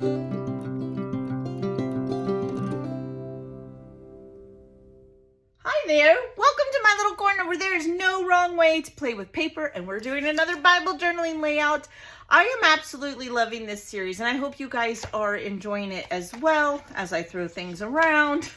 Hi there. Welcome to my little corner where there is no wrong way to play with paper, and we're doing another Bible journaling layout. I am absolutely loving this series, and I hope you guys are enjoying it as well as I throw things around.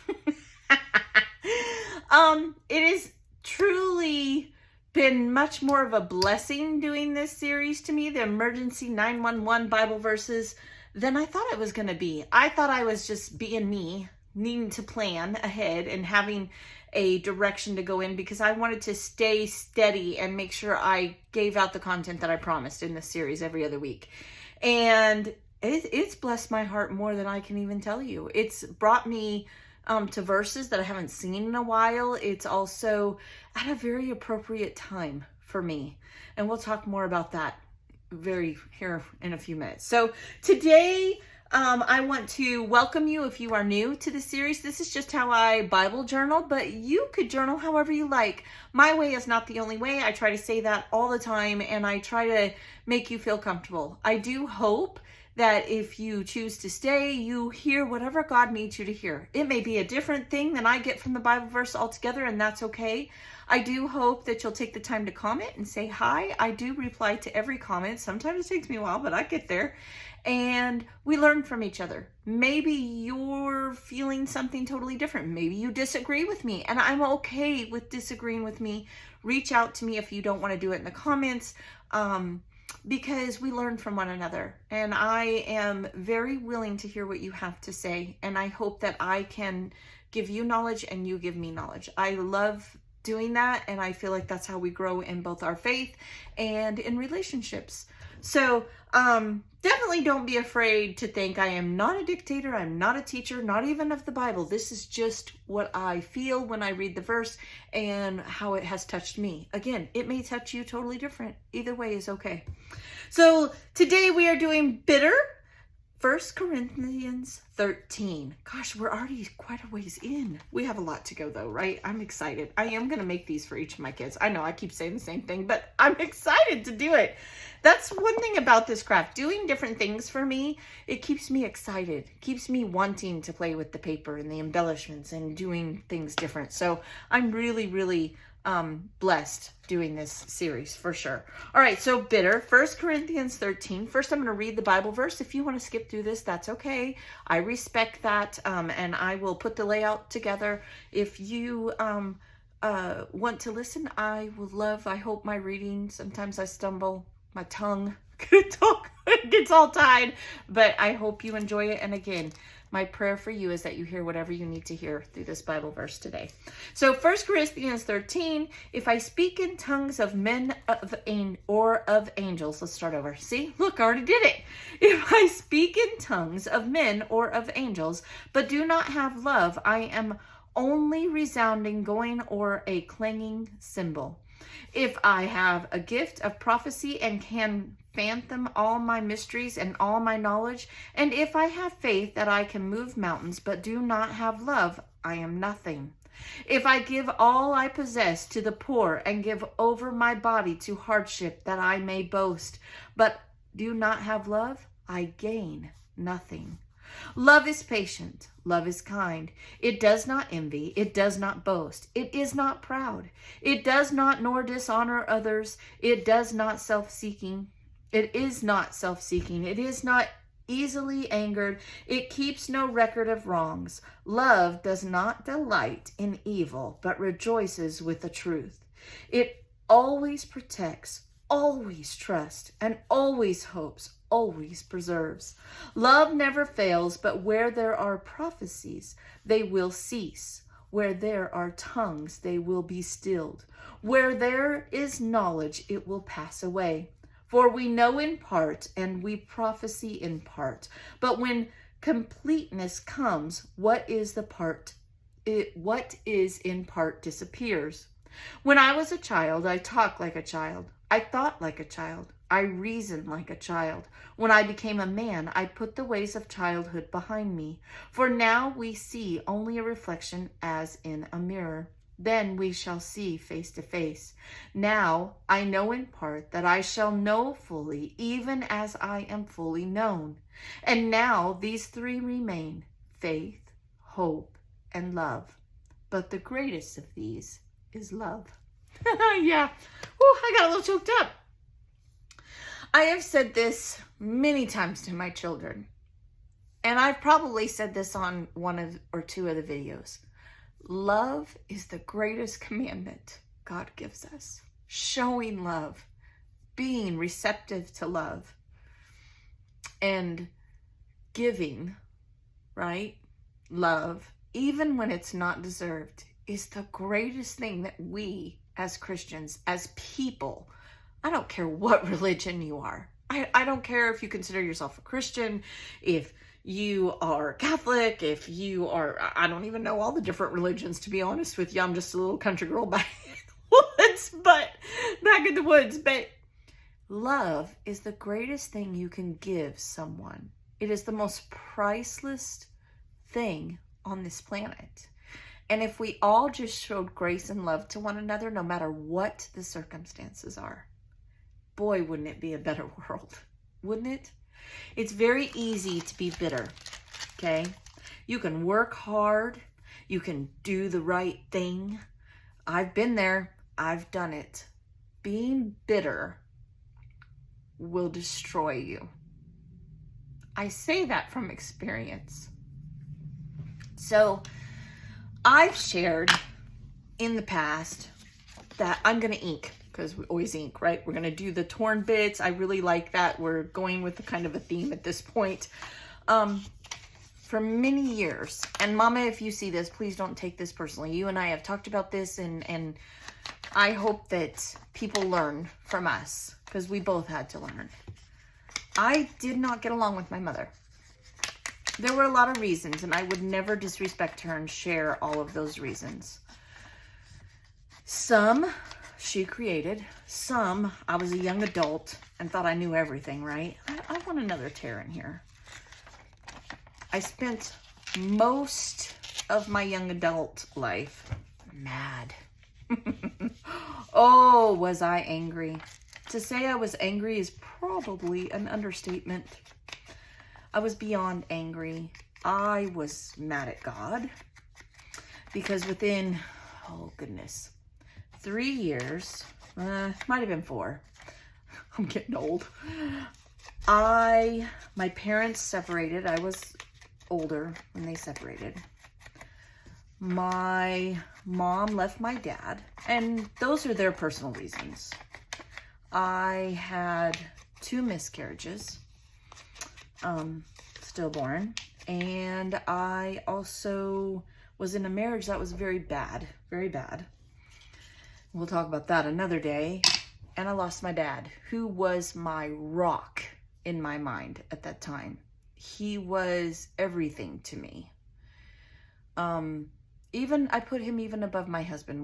It has truly been much more of a blessing doing this series to me, the emergency 911 Bible verses, than I thought it was going to be. I thought I was just being me, needing to plan ahead and having a direction to go in because I wanted to stay steady and make sure I gave out the content that I promised in this series every other week. And it's blessed my heart more than I can even tell you. It's brought me to verses that I haven't seen in a while. It's also at a very appropriate time for me. And we'll talk more about that here in a few minutes. So today, I want to welcome you if you are new to the series. This is just how I Bible journal, but you could journal however you like. My way is not the only way. I try to say that all the time, and I try to make you feel comfortable. I do hope that if you choose to stay, you hear whatever God needs you to hear. It may be a different thing than I get from the Bible verse altogether, and that's okay. I do hope that you'll take the time to comment and say hi. I do reply to every comment. Sometimes it takes me a while, but I get there. And we learn from each other. Maybe you're feeling something totally different. Maybe you disagree with me, and I'm okay with disagreeing with me. Reach out to me if you don't want to do it in the comments, because we learn from one another. And I am very willing to hear what you have to say, and I hope that I can give you knowledge and you give me knowledge. I love doing that, and I feel like that's how we grow in both our faith and in relationships. So definitely don't be afraid to think I am not a dictator. I'm not a teacher, not even of the Bible. This is just what I feel when I read the verse and how it has touched me. Again, it may touch you totally different. Either way is okay. So today we are doing bitter. 1 Corinthians 13. Gosh, we're already quite a ways in. We have a lot to go though, right? I'm excited. I am going to make these for each of my kids. I know I keep saying the same thing, but I'm excited to do it. That's one thing about this craft. Doing different things for me, it keeps me excited. Keeps me wanting to play with the paper and the embellishments and doing things different. So I'm really blessed doing this series for sure. All right, so bitter, 1 Corinthians 13. First, I'm going to read the Bible verse. If you want to skip through this, that's okay. I respect that, and I will put the layout together. If you want to listen, I hope my reading, sometimes I stumble, my tongue gets all tied, but I hope you enjoy it. And again, my prayer for you is that you hear whatever you need to hear through this Bible verse today. So 1 Corinthians 13, if I speak in tongues of men or of angels, let's start over. See, look, I already did it. If I speak in tongues of men or of angels, but do not have love, I am only resounding going or a clanging cymbal. If I have a gift of prophecy and can fathom all my mysteries and all my knowledge, and if I have faith that I can move mountains but do not have love, I am nothing. If I give all I possess to the poor and give over my body to hardship that I may boast, but do not have love, I gain nothing. Love is patient. Love is kind. It does not envy. It does not boast. It is not proud. It does not nor dishonor others. It does not self-seeking. It is not self-seeking. It is not easily angered. It keeps no record of wrongs. Love does not delight in evil, but rejoices with the truth. It always protects, always trusts, and always hopes, always preserves. Love never fails, but where there are prophecies, they will cease. Where there are tongues, they will be stilled. Where there is knowledge, it will pass away. For we know in part, and we prophesy in part. But when completeness comes, what is in part disappears. When I was a child, I talked like a child. I thought like a child. I reasoned like a child. When I became a man, I put the ways of childhood behind me. For now we see only a reflection as in a mirror. then we shall see face to face. Now I know in part, that I shall know fully, even as I am fully known. And now these three remain: faith, hope, and love. But the greatest of these is love. Yeah. Ooh, I got a little choked up. I have said this many times to my children, and I've probably said this on one or two of the videos. Love is the greatest commandment God gives us. Showing love, being receptive to love, and giving, right? Love, even when it's not deserved, is the greatest thing that we as Christians, as people, I don't care what religion you are. I don't care if you consider yourself a Christian, if you are Catholic, if you are, I don't even know all the different religions, to be honest with you. I'm just a little country girl back in the woods. But love is the greatest thing you can give someone. It is the most priceless thing on this planet. And if we all just showed grace and love to one another, no matter what the circumstances are, boy, wouldn't it be a better world, wouldn't it? It's very easy to be bitter, okay? You can work hard. You can do the right thing. I've been there. I've done it. Being bitter will destroy you. I say that from experience. So I've shared in the past that I'm going to ink, because we always ink, right? We're going to do the torn bits. I really like that. We're going with the kind of a theme at this point. For many years, and Mama, if you see this, please don't take this personally. You and I have talked about this, and I hope that people learn from us, because we both had to learn. I did not get along with my mother. There were a lot of reasons, and I would never disrespect her and share all of those reasons. Some she created. Some, I was a young adult and thought I knew everything, right? I want another tear in here. I spent most of my young adult life mad. Oh, was I angry? To say I was angry is probably an understatement. I was beyond angry. I was mad at God because within, oh goodness, 3 years, might have been 4. I'm getting old. My parents separated. I was older when they separated. My mom left my dad, and those are their personal reasons. I had 2 miscarriages, stillborn, and I also was in a marriage that was very bad, very bad. We'll talk about that another day. And I lost my dad, who was my rock in my mind at that time. He was everything to me. I put him even above my husband,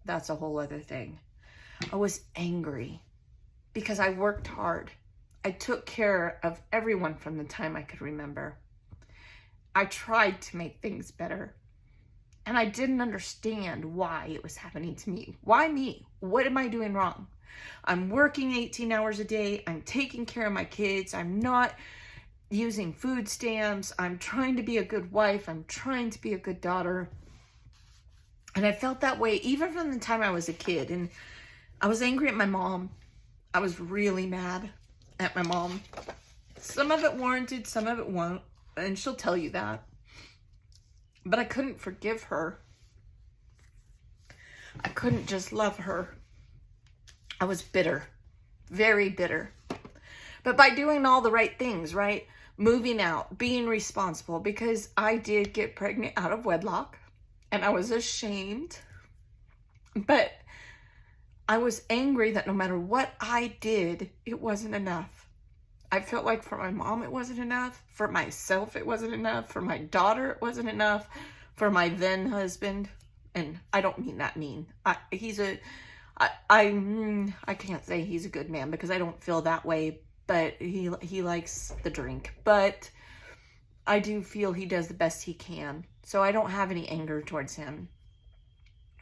that's a whole other thing. I was angry because I worked hard. I took care of everyone from the time I could remember. I tried to make things better. And I didn't understand why it was happening to me. Why me? What am I doing wrong? I'm working 18 hours a day. I'm taking care of my kids. I'm not using food stamps. I'm trying to be a good wife. I'm trying to be a good daughter. And I felt that way even from the time I was a kid. And I was angry at my mom. I was really mad at my mom. Some of it warranted, some of it won't. And she'll tell you that. But I couldn't forgive her. I couldn't just love her. I was bitter, very bitter. But by doing all the right things, right? Moving out, being responsible, because I did get pregnant out of wedlock and I was ashamed. But I was angry that no matter what I did, it wasn't enough. I felt like for my mom, it wasn't enough. For myself, it wasn't enough. For my daughter, it wasn't enough. For my then husband, and I don't mean that mean. I can't say he's a good man because I don't feel that way, but he likes the drink. But I do feel he does the best he can. So I don't have any anger towards him.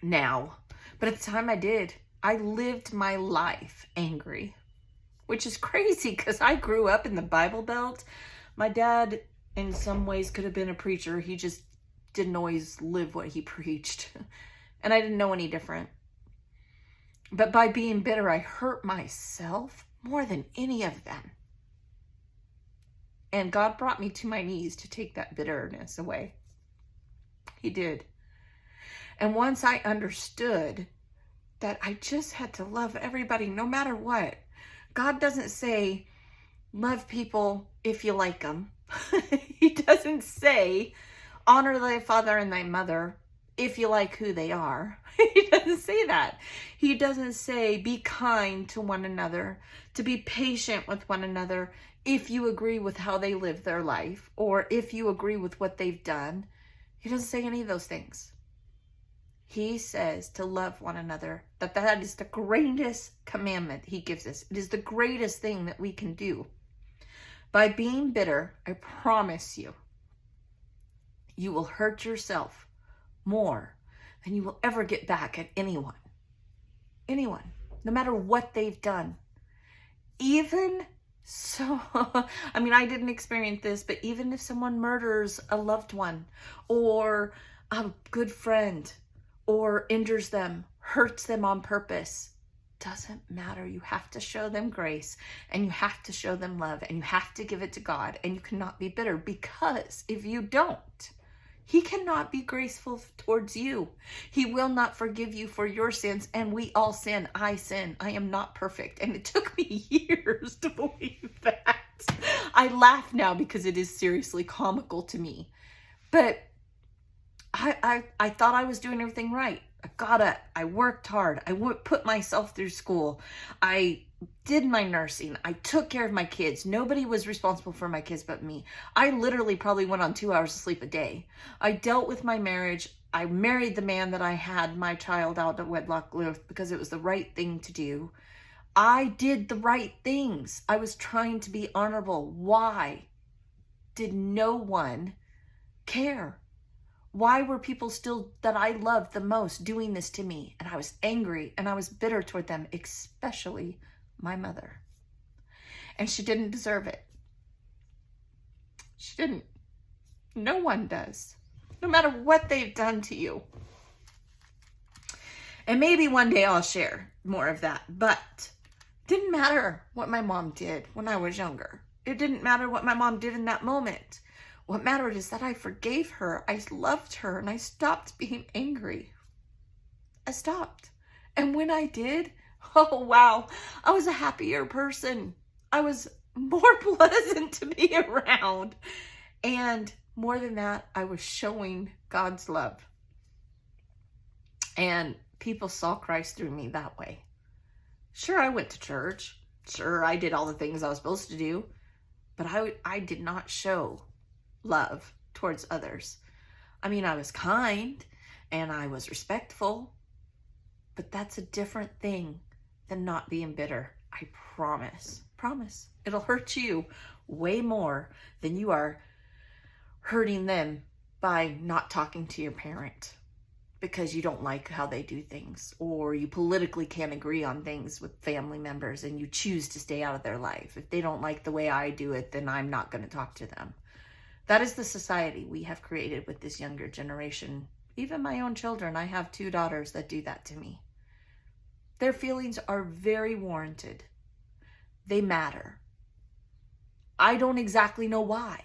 now. But at the time I did. I lived my life angry, which is crazy because I grew up in the Bible Belt. My dad, in some ways, could have been a preacher. He just didn't always live what he preached. And I didn't know any different. But by being bitter, I hurt myself more than any of them. And God brought me to my knees to take that bitterness away. He did. And once I understood that I just had to love everybody no matter what. God doesn't say, love people if you like them. He doesn't say, honor thy father and thy mother if you like who they are. He doesn't say that. He doesn't say, be kind to one another, to be patient with one another if you agree with how they live their life or if you agree with what they've done. He doesn't say any of those things. He says to love one another, that is the greatest commandment he gives us. It is the greatest thing that we can do. By being bitter, I promise you, you will hurt yourself more than you will ever get back at anyone. Anyone, no matter what they've done. Even so, I mean, I didn't experience this, but even if someone murders a loved one or a good friend, or injures them, hurts them on purpose, doesn't matter. You have to show them grace and you have to show them love and you have to give it to God, and you cannot be bitter, because if you don't, he cannot be graceful towards you. He will not forgive you for your sins, and we all sin. I sin. I am not perfect, and it took me years to believe that. I laugh now because it is seriously comical to me, but I thought I was doing everything right. I got up. I worked hard. I put myself through school. I did my nursing. I took care of my kids. Nobody was responsible for my kids but me. I literally probably went on 2 hours of sleep a day. I dealt with my marriage. I married the man that I had my child out of wedlock with because it was the right thing to do. I did the right things. I was trying to be honorable. Why did no one care? Why were people still that I loved the most doing this to me? And I was angry and I was bitter toward them, especially my mother. And she didn't deserve it. She didn't. No one does. No matter what they've done to you. And maybe one day I'll share more of that. But it didn't matter what my mom did when I was younger. It didn't matter what my mom did in that moment. What mattered is that I forgave her, I loved her, and I stopped being angry. I stopped. And when I did, oh wow, I was a happier person. I was more pleasant to be around. And more than that, I was showing God's love. And people saw Christ through me that way. Sure, I went to church. Sure, I did all the things I was supposed to do. But I did not show love towards others. I mean, I was kind and I was respectful, but that's a different thing than not being bitter. I promise. Promise. It'll hurt you way more than you are hurting them by not talking to your parent because you don't like how they do things, or you politically can't agree on things with family members and you choose to stay out of their life. If they don't like the way I do it, then I'm not going to talk to them. That is the society we have created with this younger generation. Even my own children, I have 2 daughters that do that to me. Their feelings are very warranted. They matter. I don't exactly know why,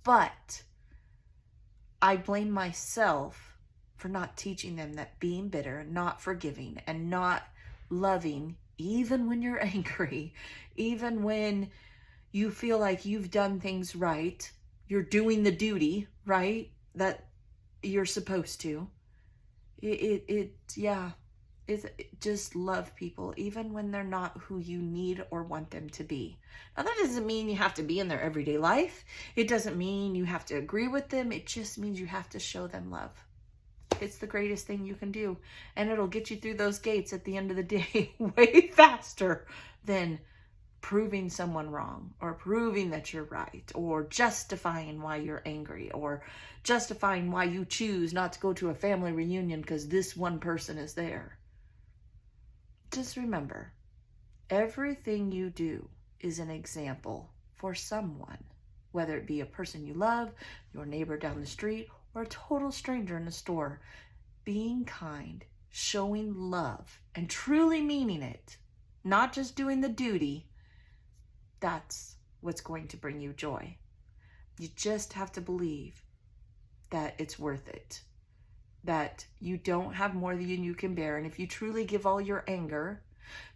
but I blame myself for not teaching them that being bitter, not forgiving, and not loving, even when you're angry, even when you feel like you've done things right, you're doing the duty, right, that you're supposed to. Just love people, even when they're not who you need or want them to be. Now, that doesn't mean you have to be in their everyday life. It doesn't mean you have to agree with them. It just means you have to show them love. It's the greatest thing you can do. And it'll get you through those gates at the end of the day way faster than proving someone wrong, or proving that you're right, or justifying why you're angry, or justifying why you choose not to go to a family reunion because this one person is there. Just remember, everything you do is an example for someone, whether it be a person you love, your neighbor down the street, or a total stranger in the store. Being kind, showing love, and truly meaning it, not just doing the duty, that's what's going to bring you joy. You just have to believe that it's worth it, that you don't have more than you can bear. And if you truly give all your anger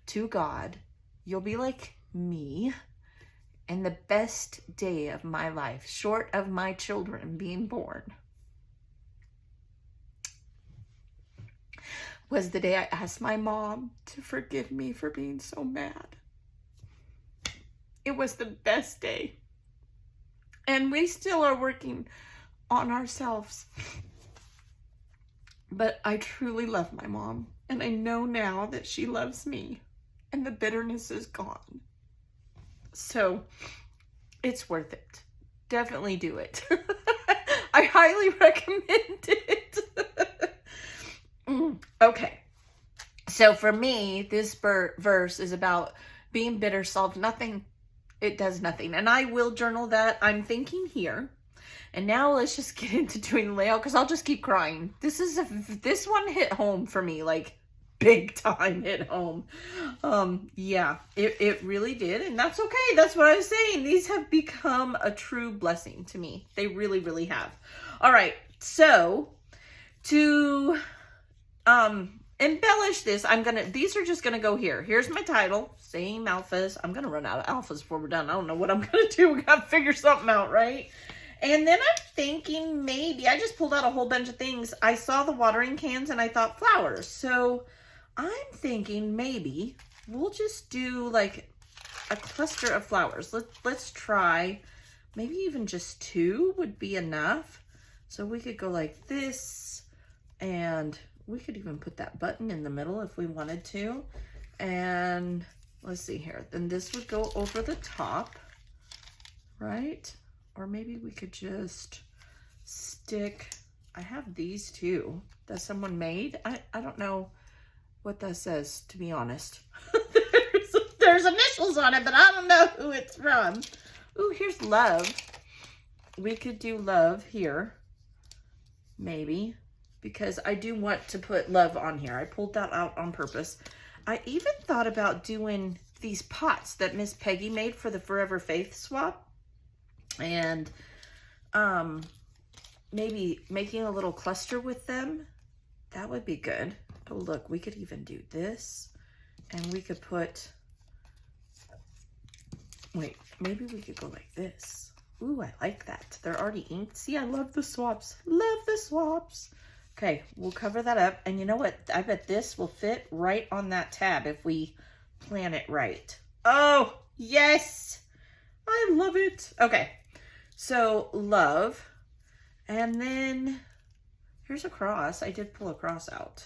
to God, you'll be like me. And the best day of my life, short of my children being born, was the day I asked my mom to forgive me for being so mad. It was the best day. And we still are working on ourselves. But I truly love my mom. And I know now that she loves me. And the bitterness is gone. So it's worth it. Definitely do it. I highly recommend it. Okay. So for me, this verse is about being bitter solves nothing. It does nothing. And I will journal that. I'm thinking here. And now let's just get into doing the layout, because I'll just keep crying. This one hit home for me, like big time hit home. Yeah, it really did. And that's okay. That's what I was saying. These have become a true blessing to me. They really, really have. All right. So to embellish this, these are just gonna go here. Here's my title, same alphas. I'm gonna run out of alphas before we're done. I don't know what I'm gonna do. We gotta figure something out, right? And then I'm thinking maybe, I just pulled out a whole bunch of things. I saw the watering cans and I thought flowers. So I'm thinking maybe we'll just do like a cluster of flowers. Let's try, maybe even just 2 would be enough. So we could go like this, and we could even put that button in the middle if we wanted to. And let's see here. Then this would go over the top, right? Or maybe we could just stick, I have these too that someone made. I don't know what that says, to be honest. there's initials on it, but I don't know who it's from. Ooh, here's love. We could do love here, maybe, because I do want to put love on here. I pulled that out on purpose. I even thought about doing these pots that Miss Peggy made for the Forever Faith swap. And maybe making a little cluster with them. That would be good. Oh, look, we could even do this. And we could put, wait, maybe we could go like this. Ooh, I like that. They're already inked. See, I love the swaps. Love the swaps. Okay, we'll cover that up. And you know what? I bet this will fit right on that tab if we plan it right. Oh, yes. I love it. Okay. So love, and then here's a cross. I did pull a cross out.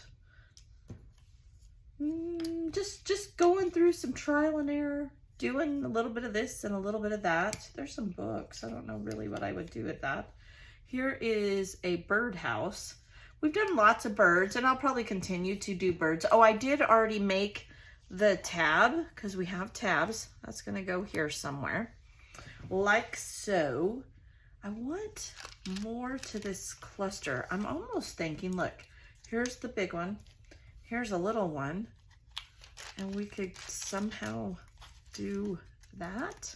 Just going through some trial and error, doing a little bit of this and a little bit of that. There's some books. I don't know really what I would do with that. Here is a birdhouse. We've done lots of birds, and I'll probably continue to do birds. Oh, I did already make the tab, because we have tabs. That's going to go here somewhere. Like so. I want more to this cluster. I'm almost thinking, look, here's the big one. Here's a little one. And we could somehow do that,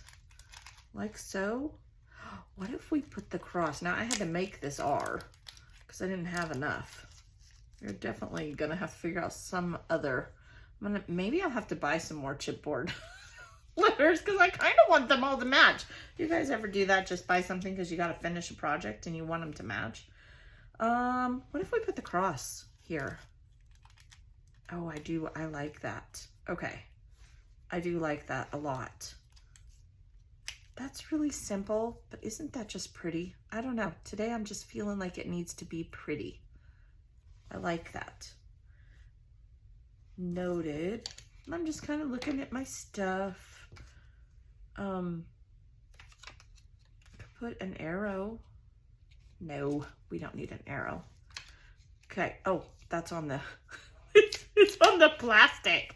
like so. What if we put the cross? Now, I had to make this R because I didn't have enough. You're definitely going to have to figure out some other. Maybe I'll have to buy some more chipboard letters, because I kind of want them all to match. You guys ever do that? Just buy something because you got to finish a project and you want them to match. What if we put the cross here? Oh, I do. I like that. Okay. I do like that a lot. That's really simple, but isn't that just pretty? I don't know. Today I'm just feeling like it needs to be pretty. I like that. Noted. I'm just kind of looking at my stuff. Put an arrow. No, we don't need an arrow. Okay. Oh, that's on the, it's on the plastic.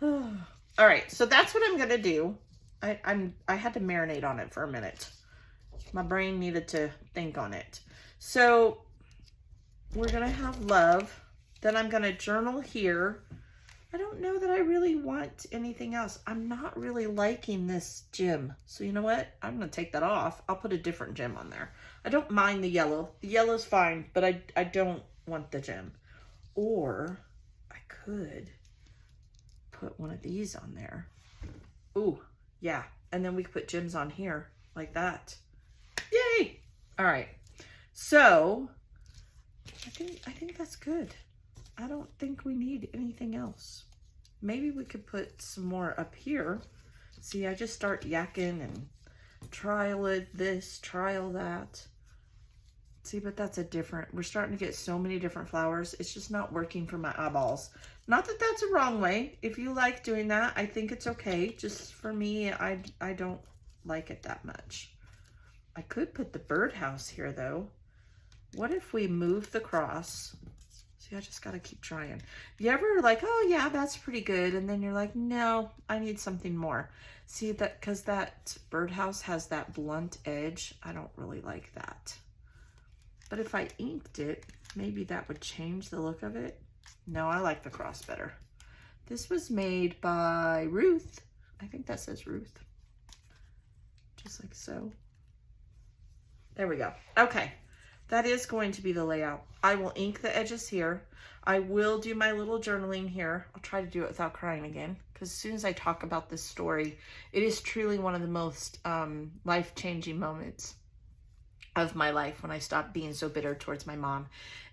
All right. So that's what I'm going to do. I had to marinate on it for a minute. My brain needed to think on it. So we're going to have love. Then I'm going to journal here. I don't know that I really want anything else. I'm not really liking this gem. So you know what? I'm going to take that off. I'll put a different gem on there. I don't mind the yellow. The yellow's fine, but I don't want the gem. Or I could put one of these on there. Ooh, yeah. And then we could put gems on here like that. Yay! All right. So I think that's good. I don't think we need anything else. Maybe we could put some more up here. See, I just start yakking and trial this, trial that. See, but that's we're starting to get so many different flowers. It's just not working for my eyeballs. Not that that's a wrong way. If you like doing that, I think it's okay. Just for me, I don't like it that much. I could put the birdhouse here though. What if we move the cross? See, I just got to keep trying. You ever like, oh yeah, that's pretty good. And then you're like, no, I need something more. See that, because that birdhouse has that blunt edge. I don't really like that. But if I inked it, maybe that would change the look of it. No, I like the cross better. This was made by Ruth. I think that says Ruth. Just like so. There we go. Okay. That is going to be the layout. I will ink the edges here. I will do my little journaling here. I'll try to do it without crying again, because as soon as I talk about this story, it is truly one of the most life-changing moments of my life when I stopped being so bitter towards my mom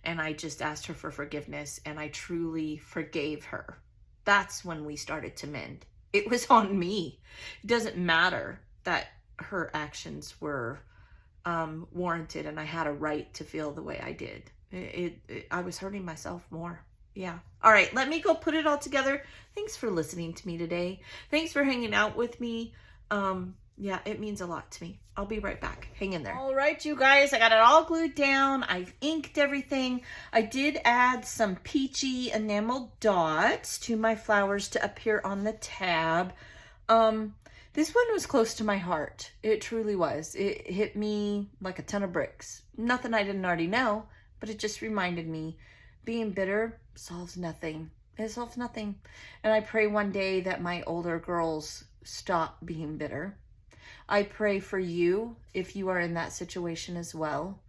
and I just asked her for forgiveness and I truly forgave her. That's when we started to mend. It was on me. It doesn't matter that her actions were warranted and I had a right to feel the way I did. I was hurting myself more. Yeah. All right, let me go put it all together. Thanks for listening to me today. Thanks for hanging out with me. Yeah, it means a lot to me. I'll be right back. Hang in there. All right, you guys, I got it all glued down. I've inked everything. I did add some peachy enamel dots to my flowers to appear on the tab. This one was close to my heart. It truly was. It hit me like a ton of bricks. Nothing I didn't already know, but it just reminded me being bitter solves nothing. It solves nothing. And I pray one day that my older girls stop being bitter. I pray for you if you are in that situation as well.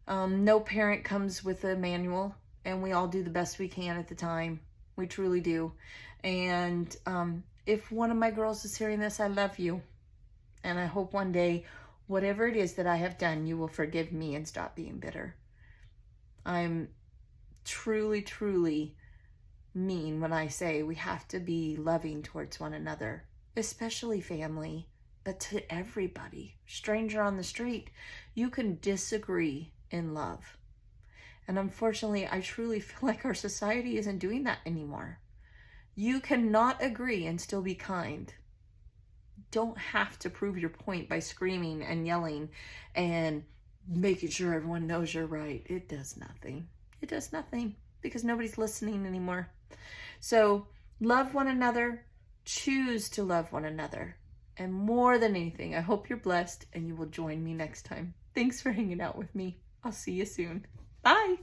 No parent comes with a manual, and we all do the best we can at the time. We truly do. And if one of my girls is hearing this, I love you. And I hope one day, whatever it is that I have done, you will forgive me and stop being bitter. I'm truly, truly mean when I say we have to be loving towards one another, especially family, but to everybody. Stranger on the street, you can disagree in love. And unfortunately, I truly feel like our society isn't doing that anymore. You cannot agree and still be kind. Don't have to prove your point by screaming and yelling and making sure everyone knows you're right. It does nothing. It does nothing because nobody's listening anymore. So love one another, choose to love one another. And more than anything, I hope you're blessed and you will join me next time. Thanks for hanging out with me. I'll see you soon. Bye.